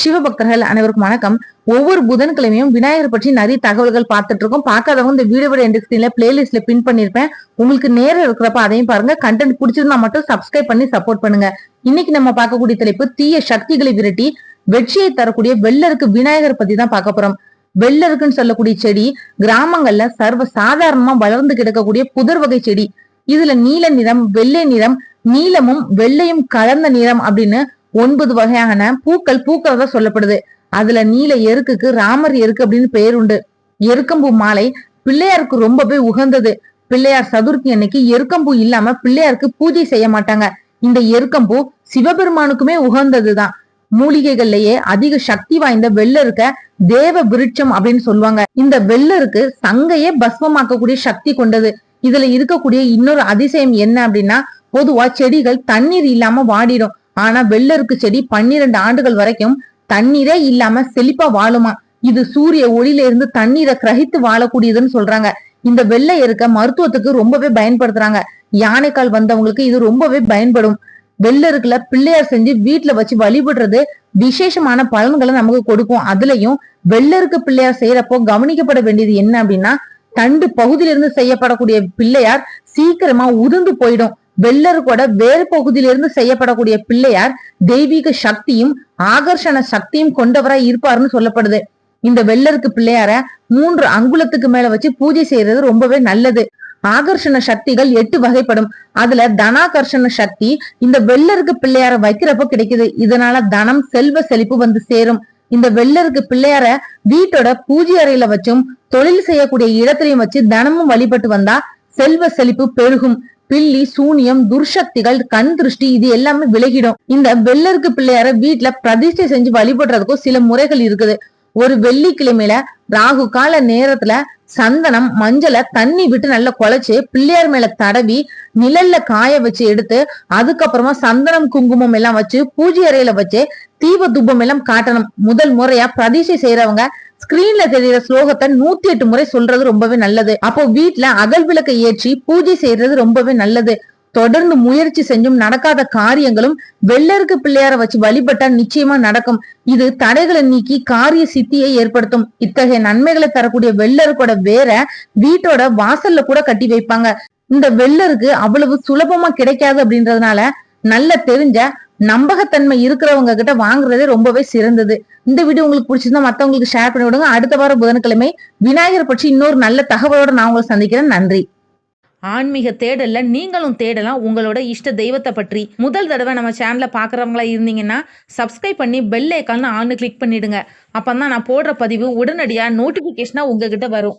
சிவபக்தர்கள் அனைவருக்கும் வணக்கம். ஒவ்வொரு புதன்கிழமையும் விநாயகர் பற்றி நிறைய தகவல்கள் பார்த்துட்டு இருக்கோம். பார்க்காதவங்க இந்த வீடியோட எண்ட் ஸ்கிரீன்ல பிளேலிஸ்ட்ல பின் பண்ணிருப்பேன். உங்களுக்கு நேரம் இருக்கிறப்ப அதையும் பாருங்க. கண்டென்ட் பிடிச்சிருந்தா மட்டும் சப்ஸ்கிரைப் பண்ணி சப்போர்ட் பண்ணுங்க. இன்னைக்கு நம்ம பார்க்கக்கூடிய தலைப்பு தீய சக்திகளை விரட்டி வெற்றியை தரக்கூடிய வெள்ளருக்கு விநாயகர் பத்தி தான் பார்க்க போறோம். வெள்ளருக்குன்னு சொல்லக்கூடிய செடி கிராமங்கள்ல சர்வ சாதாரணமா வளர்ந்து கிடக்கக்கூடிய புதர் வகை செடி. இதுல நீல நிறம், வெள்ளை நிறம், நீலமும் வெள்ளையும் கலந்த நிறம் அப்படின்னு 9 வகையான பூக்கள் பூக்கிறதா சொல்லப்படுது. அதுல நீல எருக்குக்கு ராமர் எருக்கு அப்படின்னு பெயர் உண்டு. எருக்கம்பூ மாலை பிள்ளையாருக்கு ரொம்பவே உகந்தது. பிள்ளையார் சதுர்த்தி அன்னைக்கு எருக்கம்பூ இல்லாம பிள்ளையாருக்கு பூஜை செய்ய மாட்டாங்க. இந்த எருக்கம்பூ சிவபெருமானுக்குமே உகந்ததுதான். மூலிகைகள்லயே அதிக சக்தி வாய்ந்த வெள்ளருக்க தேவ விருட்சம் அப்படின்னு சொல்லுவாங்க. இந்த வெள்ளருக்கு சங்கையே பஸ்மமாக்கக்கூடிய சக்தி கொண்டது. இதுல இருக்கக்கூடிய இன்னொரு அதிசயம் என்ன அப்படின்னா, பொதுவா செடிகள் தண்ணீர் இல்லாம வாடிடும். ஆனா வெள்ளருக்கு செடி 12 ஆண்டுகள் வரைக்கும் தண்ணீரே இல்லாம செழிப்பா வாழுமா. இது சூரிய ஒளியில இருந்து தண்ணீரை கிரகித்து வாழக்கூடியதுன்னு சொல்றாங்க. இந்த வெள்ளை எருக்க மருத்துவத்துக்கு ரொம்பவே பயன்படுத்துறாங்க. யானைக்கால் வந்தவங்களுக்கு இது ரொம்பவே பயன்படும். வெள்ளருக்குல பிள்ளையார் செஞ்சு வீட்டுல வச்சு வழிபடுறது விசேஷமான பலன்களை நமக்கு கொடுக்கும். அதுலயும் வெள்ளருக்கு பிள்ளையார் செய்யறப்போ கவனிக்கப்பட வேண்டியது என்ன அப்படின்னா, தண்டு பகுதியிலிருந்து செய்யப்படக்கூடிய பிள்ளையார் சீக்கிரமா உதிர்ந்து போயிடும். வெள்ளருக்கோட வேறு பகுதியிலிருந்து செய்யப்படக்கூடிய பிள்ளையார் தெய்வீக சக்தியும் ஆகர்ஷண சக்தியும் கொண்டவராய் இருப்பாருன்னு சொல்லப்படுது. இந்த வெள்ளருக்கு பிள்ளையார 3 அங்குலத்துக்கு மேல வச்சு பூஜை செய்யறது ரொம்பவே நல்லது. ஆகர்ஷண சக்திகள் 8 வகைப்படும். அதுல தனாகர்ஷண சக்தி இந்த வெள்ளருக்கு பிள்ளையார வைக்கிறப்ப கிடைக்குது. இதனால தனம், செல்வ செழிப்பு வந்து சேரும். இந்த வெள்ளருக்கு பிள்ளையார வீட்டோட பூஜை அறையில வச்சும் தொழில் செய்யக்கூடிய இடத்திலையும் வச்சு தனமும் வழிபட்டு வந்தா செல்வ செழிப்பு பெருகும். பில்லி, சூனியம், துர்சக்திகள், கண் திருஷ்டி இது எல்லாமே விலகிடும். இந்த வெள்ளருக்கு பிள்ளையார வீட்டுல பிரதிஷ்டை செஞ்சு வழிபடுறதுக்கும் சில முறைகள் இருக்குது. ஒரு வெள்ளிக்கிழமையில ராகு கால நேரத்துல சந்தனம், மஞ்சளை தண்ணி விட்டு நல்லா குழைச்சு பிள்ளையார் மேல தடவி நிழல்ல காய வச்சு எடுத்து அதுக்கப்புறமா சந்தனம், குங்குமம் எல்லாம் வச்சு பூஜை அறையில வச்சு தீப தூபம் எல்லாம் காட்டணும். முதல் முறையா பிரதிஷ்டை செய்யறவங்க ஸ்கிரீன்ல தெரியுற ஸ்லோகத்தை 108 முறை சொல்றது ரொம்பவே நல்லது. அப்போ வீட்டுல அகல் விளக்கை ஏற்றி பூஜை செய்யறது ரொம்பவே நல்லது. தொடர்ந்து முயற்சி செஞ்சும் நடக்காத காரியங்களும் வெள்ளருக்கு பிள்ளையார வச்சு வழிபட்டா நிச்சயமா நடக்கும். இது தடைகளை நீக்கி காரிய சித்தியை ஏற்படுத்தும். இத்தகைய நன்மைகளை தரக்கூடிய வெள்ளருக்கோட வேற வீட்டோட வாசல்ல கூட கட்டி வைப்பாங்க. இந்த வெள்ளருக்கு அவ்வளவு சுலபமா கிடைக்காது அப்படின்றதுனால நல்ல தெரிஞ்ச நம்பகத்தன்மை இருக்கிறவங்க கிட்ட வாங்குறதே ரொம்பவே சிறந்தது. இந்த வீடியோ உங்களுக்கு பிடிச்சிருந்தா மத்தவங்களுக்கு ஷேர் பண்ணி விடுங்க. அடுத்த வாரம் புதன்கிழமை விநாயகர் பற்றி இன்னொரு நல்ல தகவலோட நான் உங்களை சந்திக்கிறேன். நன்றி. ஆன்மீக தேடல்ல நீங்களும் தேடலாம் உங்களோட இஷ்ட தெய்வத்தை பற்றி. முதல் தடவை நம்ம சேனலை பார்க்குறவங்களா இருந்தீங்கன்னா சப்ஸ்கிரைப் பண்ணி பெல் ஐக்கான் ஆன்னு கிளிக் பண்ணிடுங்க. அப்பதான் நான் போடுற பதிவு உடனடியாக நோட்டிஃபிகேஷனா உங்ககிட்ட வரும்.